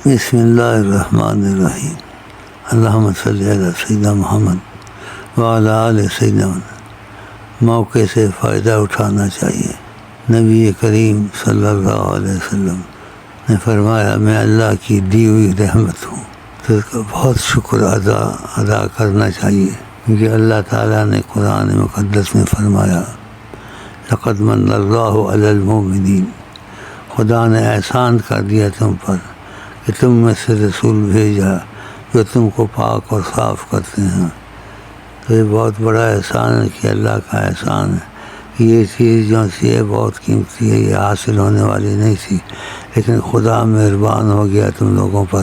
بسم اللہ الرحمن الرحیم اللہم صلی علی سیدنا محمد وعلی آل سیدنا محمد۔ موقع سے فائدہ اٹھانا چاہیے۔ نبی کریم صلی اللہ علیہ وسلم نے فرمایا میں اللہ کی دی ہوئی رحمت ہوں، تو اس کا بہت شکر ادا کرنا چاہیے، کیونکہ اللہ تعالیٰ نے قرآن مقدس میں فرمایا لقد من اللہ علی المؤمنین، خدا نے احسان کر دیا تم پر کہ تم میں سے رسول بھیجا جو تم کو پاک اور صاف کرتے ہیں۔ تو یہ بہت بڑا احسان ہے کہ اللہ کا احسان ہے کہ یہ چیز جو سی ہے بہت قیمتی ہے، یہ حاصل ہونے والی نہیں تھی، لیکن خدا مہربان ہو گیا تم لوگوں پر،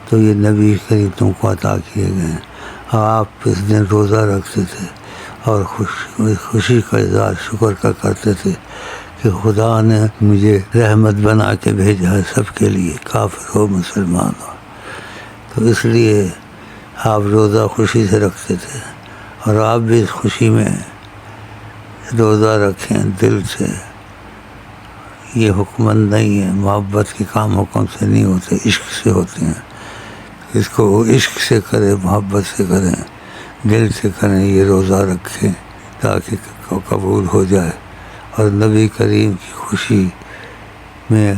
تو یہ نبی کریم تم کو عطا کیے گئے ہیں۔ اور آپ اس دن روزہ رکھتے تھے اور خوشی کا اظہار شکر کا کرتے تھے کہ خدا نے مجھے رحمت بنا کے بھیجا ہے سب کے لیے، کافر ہو مسلمان ہو۔ تو اس لیے آپ روزہ خوشی سے رکھتے تھے، اور آپ بھی اس خوشی میں روزہ رکھیں دل سے۔ یہ حکمت نہیں ہے، محبت کے کام حکم سے نہیں ہوتے، عشق سے ہوتے ہیں۔ اس کو عشق سے کریں، محبت سے کریں، دل سے کریں، یہ روزہ رکھیں تاکہ قبول ہو جائے، اور نبی کریم کی خوشی میں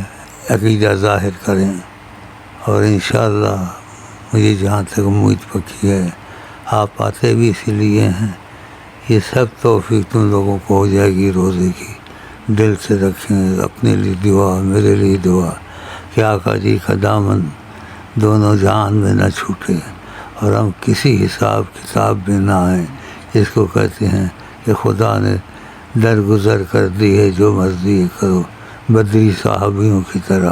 عقیدہ ظاہر کریں۔ اور انشاءاللہ مجھے جہاں تک امید پکی ہے آپ آتے بھی اسی لیے ہیں، یہ سب توفیق تم لوگوں کو ہو جائے گی روزے کی۔ دل سے رکھیں، اپنے لیے دعا، میرے لیے دعا کہ آقا جی کا دامن دونوں جہان میں نہ چھوٹے، اور ہم کسی حساب کتاب میں نہ آئیں، جس کو کہتے ہیں کہ خدا نے درگزر کر دی ہے، جو مرضی ہے کرو، بدری صحابیوں کی طرح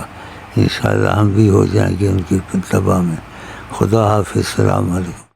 انشاءاللہ ہم بھی ہو جائیں گے ان کی اتباع میں۔ خدا حافظ، السلام علیکم۔